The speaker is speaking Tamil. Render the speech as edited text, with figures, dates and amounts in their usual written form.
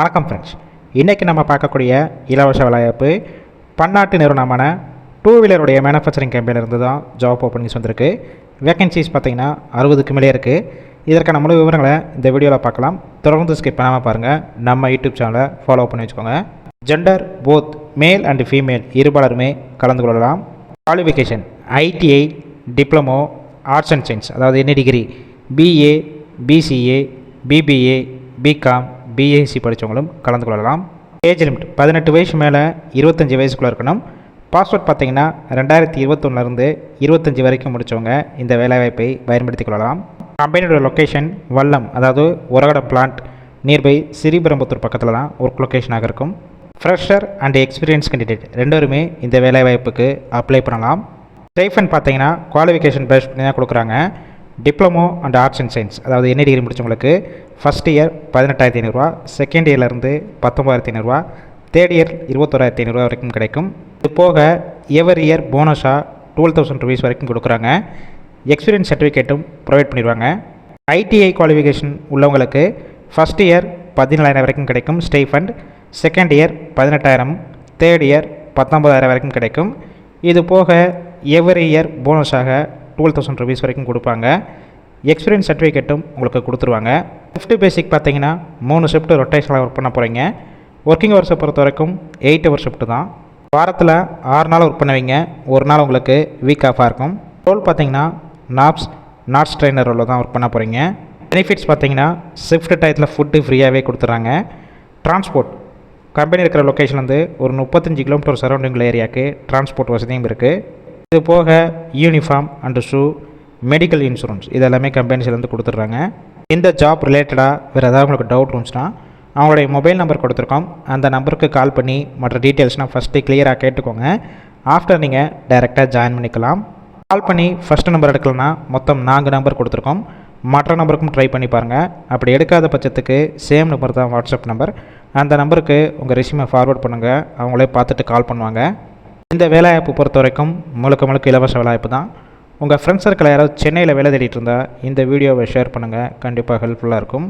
வணக்கம் ஃப்ரெண்ட்ஸ். இன்றைக்கி நம்ம பார்க்கக்கூடிய இலவச வேலைவாய்ப்பு பன்னாட்டு நிறுவனமான டூ வீலருடைய மேனுஃபேக்சரிங் கம்பெனியிலிருந்து தான் ஜாப் ஓப்பனிங்ஸ் வந்திருக்கு. வேகன்சிஸ் பார்த்திங்கன்னா 60க்கு மேலே இருக்குது. இதற்கான முழு விவரங்களை இந்த வீடியோவில் பார்க்கலாம். தொடர்ந்து ஸ்கிப் பண்ணாமல் பாருங்கள். நம்ம யூடியூப் சேனலை ஃபாலோ பண்ணி வச்சுக்கோங்க. Gender both male and female இருபாலருமே கலந்து கொள்ளலாம். Qualification ITI, diploma, arts and science, அதாவது என்ன degree, BA, BCA, BBA, BCom, BSc படித்தவங்களும் கலந்து கொள்ளலாம். ஏஜ் லிமிட் 18 வயசு மேலே 25 வயசுக்குள்ளே இருக்கணும். பாஸ்வேர்ட் பார்த்திங்கன்னா 2021 25 வரைக்கும் முடித்தவங்க இந்த வேலைவாய்ப்பை பயன்படுத்திக் கொள்ளலாம். கம்பெனியோட லொக்கேஷன் வல்லம், அதாவது உரகடம் பிளான்ட் நியர்பை ஸ்ரீபெரும்புத்தூர் பக்கத்தில் தான் ஒர்க் லொக்கேஷனாக இருக்கும். ஃப்ரெஷர் அண்ட் எக்ஸ்பீரியன்ஸ் கேண்டிடேட் ரெண்டோருமே இந்த வேலைவாய்ப்புக்கு அப்ளை பண்ணலாம். ஸ்டைஃபண்ட் பார்த்திங்கன்னா குவாலிஃபிகேஷன் பேஸ் பண்ணி தான் கொடுக்குறாங்க. Diploma and arts and science, அதாவது என்ன டிகிரி முடித்தவங்களுக்கு ஃபஸ்ட் இயர் 18,500, செகண்ட் இயர்லேருந்து 19,500, தேர்ட் இயர் 21,500 வரைக்கும் கிடைக்கும். இது போக எவரி இயர் போனஸாக 12,000 rupees வரைக்கும் கொடுக்குறாங்க. எக்ஸ்பீரியன்ஸ் சர்டிஃபிகேட்டும் ப்ரொவைட் பண்ணிடுவாங்க. ஐடிஐ குவாலிஃபிகேஷன் உள்ளவங்களுக்கு ஃபஸ்ட் இயர் 17,000 வரைக்கும் கிடைக்கும் stipend, second year 18,000, third year 19,000 வரைக்கும் கிடைக்கும். இது போக எவரி இயர் போனஸாக 12,000 rupees வரைக்கும் கொடுப்பாங்க. எக்ஸ்பீரியன்ஸ் சர்டிஃபிகேட்டும் உங்களுக்கு கொடுத்துருவாங்க. ஷிஃப்ட் பேசிக் பார்த்தீங்கன்னா 3 ஷிஃப்ட் ரொட்டேஷனாக ஒர்க் பண்ண போகிறீங்க. ஒர்க்கிங் ஹவர்ஸை பொறுத்த வரைக்கும் 8 hour ஷிஃப்ட் தான். வாரத்தில் 6 நாள் ஒர்க் பண்ணுவீங்க. ஒரு நாள் உங்களுக்கு வீக் ஆஃபாக இருக்கும். ரோல் பார்த்தீங்கன்னா நாட்ஸ் ட்ரெயினர் ரோலில் தான் ஒர்க் பண்ண போகிறீங்க. பெனிஃபிட்ஸ் பார்த்தீங்கன்னா ஷிஃப்ட் டயத்தில் ஃபுட்டு ஃப்ரீயாகவே கொடுத்துட்றாங்க. டிரான்ஸ்போர்ட் கம்பெனி இருக்கிற லொக்கேஷன்லேருந்து ஒரு 35 கிலோமீட்டர் சரௌண்டிங்கில் ஏரியாவுக்கு டிரான்ஸ்போர்ட் வசதியும் இருக்குது. இது போக uniform and shoe, medical insurance இதெல்லாமே கம்பெனிஸ்லேருந்து கொடுத்துட்றாங்க. இந்த ஜாப் ரிலேட்டடாக வேறு ஏதாவது உங்களுக்கு டவுட் இருந்துச்சுன்னா அவங்களுடைய மொபைல் நம்பர் கொடுத்துருக்கோம். அந்த நம்பருக்கு கால் பண்ணி மற்ற டீட்டெயில்ஸ்னால் ஃபஸ்ட்டு கிளியராக கேட்டுக்கோங்க. ஆஃப்டர் நீங்கள் டைரெக்டாக ஜாயின் பண்ணிக்கலாம். கால் பண்ணி ஃபஸ்ட்டு நம்பர் எடுக்கலன்னா மொத்தம் 4 நம்பர் கொடுத்துருக்கோம். மற்ற நம்பருக்கும் ட்ரை பண்ணி பாருங்கள். அப்படி எடுக்காத பட்சத்துக்கு சேம் நம்பர் தான் வாட்ஸ்அப் நம்பர். அந்த நம்பருக்கு உங்கள் ரெஸ்யூமை ஃபார்வர்ட் பண்ணுங்கள். அவங்களே பார்த்துட்டு கால் பண்ணுவாங்க. இந்த வேலைவாய்ப்பு பொறுத்த வரைக்கும் முழுக்க இலவச வேலைவாய்ப்பு தான். உங்கள் ஃப்ரெண்ட்ஸ் சர்க்கிள் யாராவது சென்னையில் வேலை தேடிட்டு இருந்தால் இந்த வீடியோவை ஷேர் பண்ணுங்கள். கண்டிப்பாக ஹெல்ப்ஃபுல்லாக இருக்கும்.